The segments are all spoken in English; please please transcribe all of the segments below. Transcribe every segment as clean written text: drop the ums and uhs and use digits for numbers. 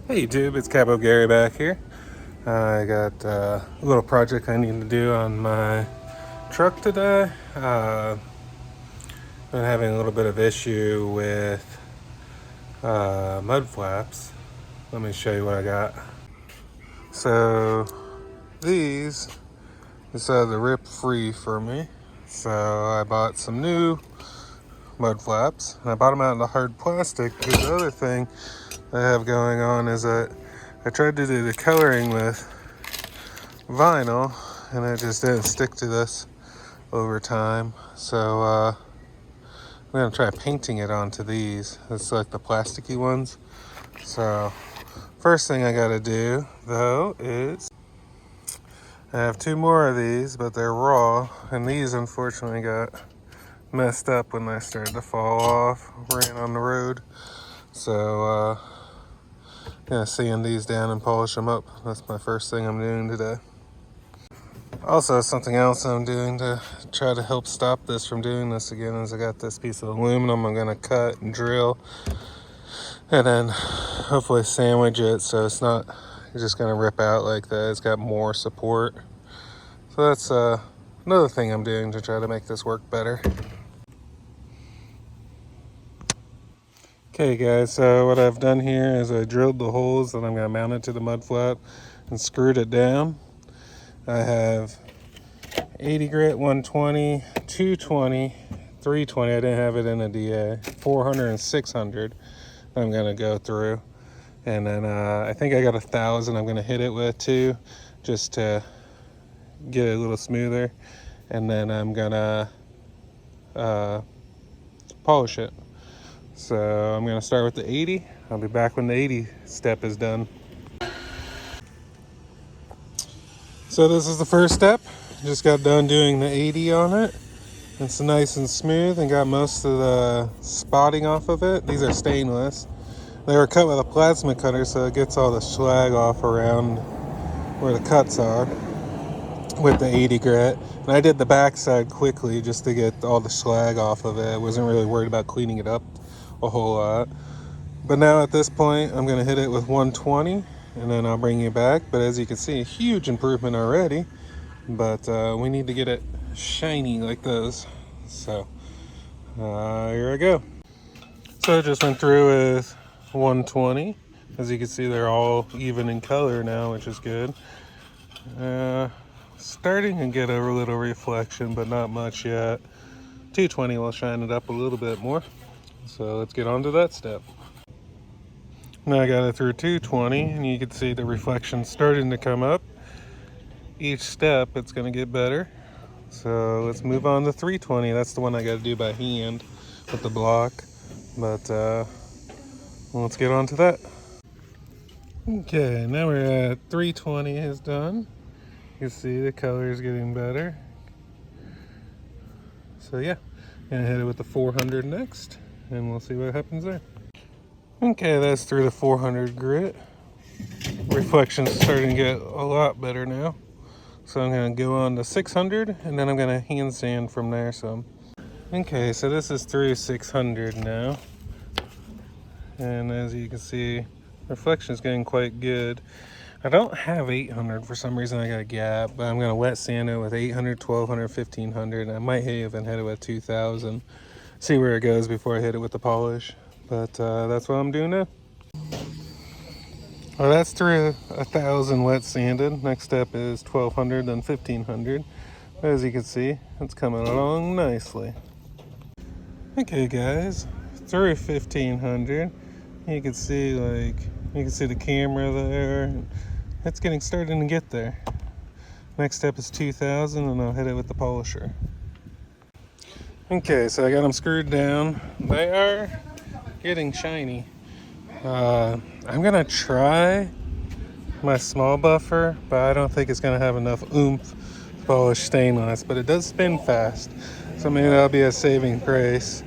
Hey YouTube, it's Cabo Gary back here. I got a little project I need to do on my truck today. Been having a little bit of issue with mud flaps. Let me show you what I got. So these decided to rip free for me. So I bought some new mud flaps, and I bought them out in the hard plastic because the other thing I have going on is that I tried to do the coloring with vinyl and it just didn't stick to this over time. So I'm gonna try painting it onto these. It's like the plasticky ones. So first thing I gotta do though is I have two more of these, but they're raw, and these unfortunately got messed up when they started to fall off, ran on the road. So gonna sand these down and polish them up. That's my first thing I'm doing today. Also, something else I'm doing to try to help stop this from doing this again is I got this piece of aluminum I'm gonna cut and drill, and then hopefully sandwich it so it's not just gonna rip out like that. It's got more support. So that's another thing I'm doing to try to make this work better. Okay guys, so what I've done here is I drilled the holes that I'm going to mount it to the mud flap and screwed it down. I have 80 grit, 120, 220, 320. I didn't have it in a DA. 400 and 600 I'm going to go through. And then I think I got 1,000 I'm going to hit it with too, just to get it a little smoother. And then I'm going to polish it. So I'm going to start with the 80. I'll be back when the 80 step is done. So this is the first step. Just got done doing the 80 on it. It's nice and smooth and got most of the spotting off of it. These are stainless. They were cut with a plasma cutter, so it gets all the slag off around where the cuts are with the 80 grit. And I did the backside quickly just to get all the slag off of it. I wasn't really worried about cleaning it up a whole lot. But now at this point I'm going to hit it with 120 and then I'll bring you back. But as you can see, a huge improvement already, but we need to get it shiny like those. So here I go. So I just went through with 120. As you can see, they're all even in color now, which is good. Starting to get a little reflection, but not much yet. 220 will shine it up a little bit more. So let's get on to that step. Now I got it through 220 and you can see the reflection starting to come up. Each step it's going to get better. So let's move on to 320. That's the one I got to do by hand with the block. But let's get on to that. Okay, now we're at 320 is done. You can see the color is getting better. So yeah, gonna hit it with the 400 next. And we'll see what happens there. Okay, that's through the 400 grit. Reflection's starting to get a lot better now. So I'm going to go on to 600 and then I'm going to hand sand from there some. Okay, so this is through 600 now. And as you can see, reflection is getting quite good. I don't have 800 for some reason. I got a gap, but I'm going to wet sand it with 800, 1200, 1500. I might even hit it with 2000. See where it goes before I hit it with the polish. But that's what I'm doing now. Well, that's through 1,000 wet sanded. Next step is 1200, then 1500. As you can see, it's coming along nicely. Okay guys, through 1500. You can see the camera there. It's starting to get there. Next step is 2000 and I'll hit it with the polisher. Okay, so I got them screwed down. They are getting shiny. I'm gonna try my small buffer, but I don't think it's gonna have enough oomph to polish stainless, but it does spin fast. So maybe that'll be a saving grace.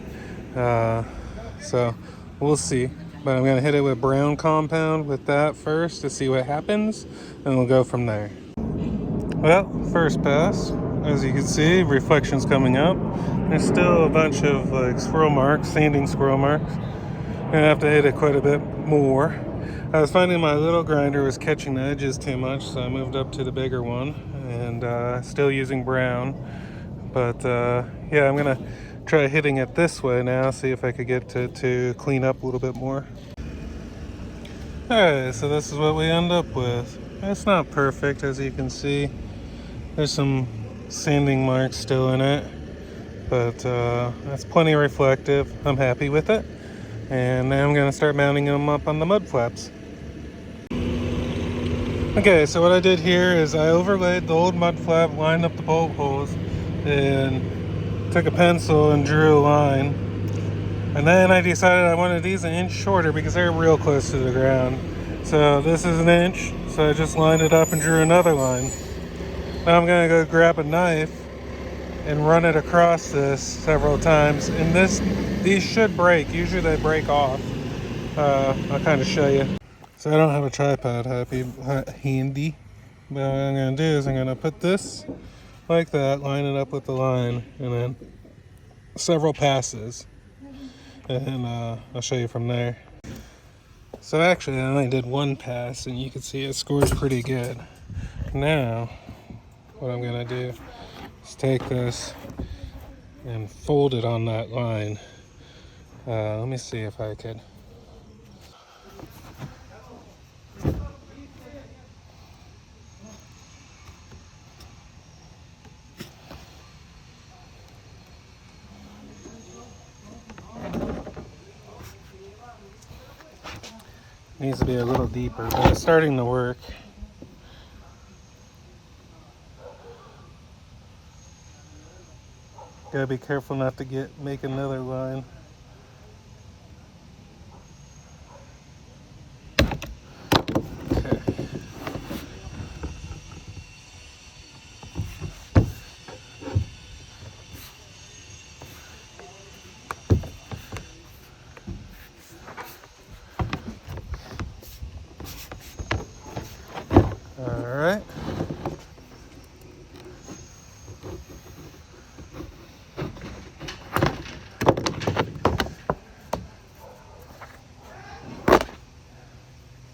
So we'll see. But I'm gonna hit it with brown compound with that first to see what happens, and we'll go from there. Well, first pass. As you can see, reflection's coming up. There's still a bunch of like squirrel marks, sanding squirrel marks. I'm gonna have to hit it quite a bit more, I was finding my little grinder was catching the edges too much, so I moved up to the bigger one, and still using brown. But yeah, I'm gonna try hitting it this way now, see if I could get it to clean up a little bit more. Alright, so this is what we end up with. It's not perfect, as you can see. There's some sanding marks still in it, but that's plenty reflective. I'm happy with it. And now I'm gonna start mounting them up on the mud flaps. Okay, so what I did here is I overlaid the old mud flap, lined up the bolt holes, and took a pencil and drew a line. And then I decided I wanted these an inch shorter because they're real close to the ground. So this is an inch, so I just lined it up and drew another line. Now I'm gonna go grab a knife and run it across this several times. And these should break. Usually they break off. I'll kind of show you. So I don't have a tripod handy, but what I'm gonna do is I'm gonna put this like that, line it up with the line, and then several passes, and I'll show you from there. So actually I only did one pass, and you can see it scored pretty good. Now what I'm gonna do is take this and fold it on that line. Let me see if I could. Needs to be a little deeper, but it's starting to work. Gotta be careful not to make another line. Okay. All right.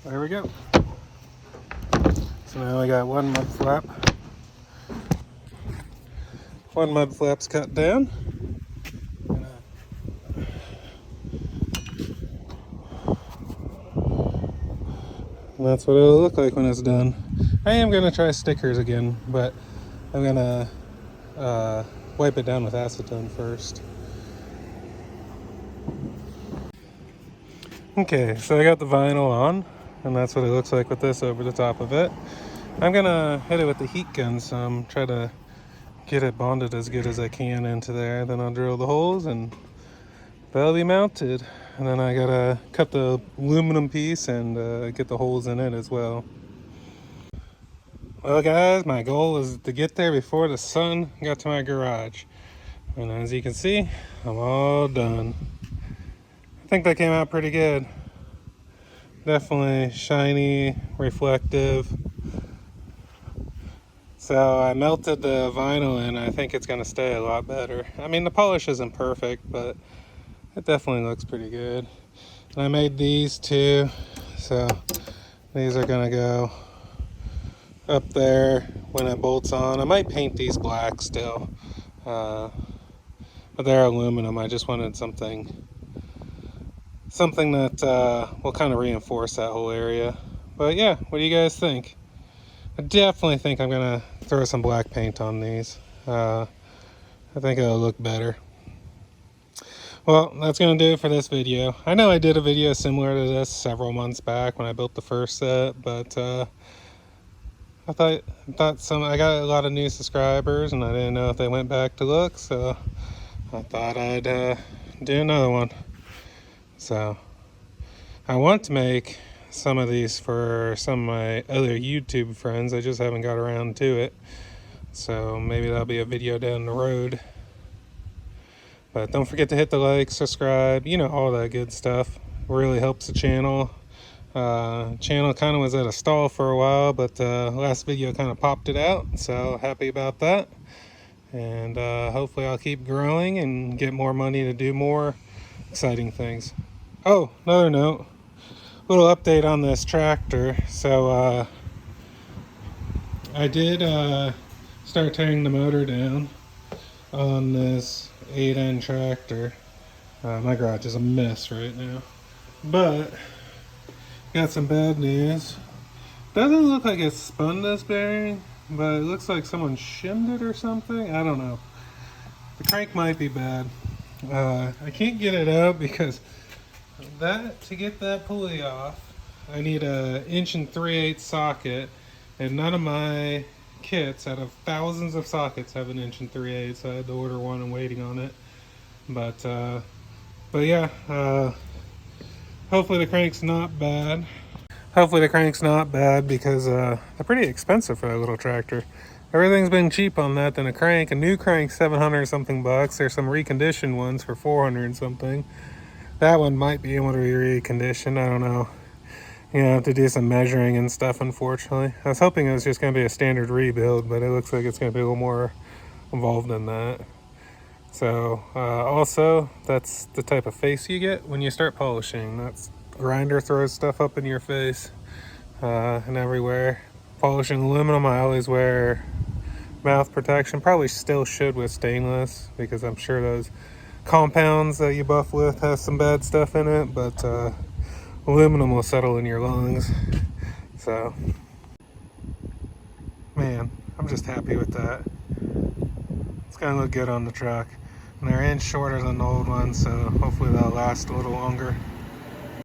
There we go. So now I got one mud flap. One mud flap's cut down. And that's what it'll look like when it's done. I am gonna try stickers again, but I'm gonna wipe it down with acetone first. Okay, so I got the vinyl on, and that's what it looks like with this over the top of it. I'm gonna hit it with the heat gun, so I'm trying to get it bonded as good as I can into there. Then I'll drill the holes and that'll be mounted. And then I gotta cut the aluminum piece and get the holes in it as well. Well guys, my goal is to get there before the sun got to my garage. And as you can see, I'm all done. I think that came out pretty good. Definitely shiny, reflective. So I melted the vinyl and I think it's gonna stay a lot better. I mean, the polish isn't perfect, but it definitely looks pretty good. And I made these too, so these are gonna go up there when it bolts on. I might paint these black still, but they're aluminum. I just wanted something that will kind of reinforce that whole area. But yeah, what do you guys think? I definitely think I'm gonna throw some black paint on these. I think it'll look better. Well, that's gonna do it for this video. I know I did a video similar to this several months back when I built the first set, but I thought I got a lot of new subscribers and I didn't know if they went back to look, so I thought I'd do another one. So I want to make some of these for some of my other YouTube friends. I just haven't got around to it, so maybe that'll be a video down the road. But don't forget to hit the like, subscribe, you know, all that good stuff. Really helps the channel. Channel kind of was at a stall for a while, but last video kind of popped it out, so happy about that. And hopefully I'll keep growing and get more money to do more exciting things. Oh, another note. little update on this tractor. So I did start tearing the motor down on this 8N tractor. My garage is a mess right now, but got some bad news. Doesn't look like it spun this bearing, but it looks like someone shimmed it or something. I don't know. The crank might be bad. I can't get it out because to get that pulley off, I need a 1 3/8 socket, and none of my kits out of thousands of sockets have an 1 3/8, so I had to order one. I'm waiting on it. But yeah, hopefully the crank's not bad. Hopefully the crank's not bad because they're pretty expensive for that little tractor. Everything's been cheap on that than a crank. A new crank's 700 something bucks. There's some reconditioned ones for 400 something. That one might be able to be reconditioned. I don't know. You know, I have to do some measuring and stuff, unfortunately. I was hoping it was just going to be a standard rebuild, but it looks like it's going to be a little more involved than that. So, also, that's the type of face you get when you start polishing. That's grinder throws stuff up in your face and everywhere. Polishing aluminum, I always wear mouth protection. Probably still should with stainless because I'm sure those compounds that you buff with has some bad stuff in it, but aluminum will settle in your lungs. So, man, I'm just happy with that. It's gonna look good on the truck. And they're 1 inch shorter than the old one, so hopefully that'll last a little longer.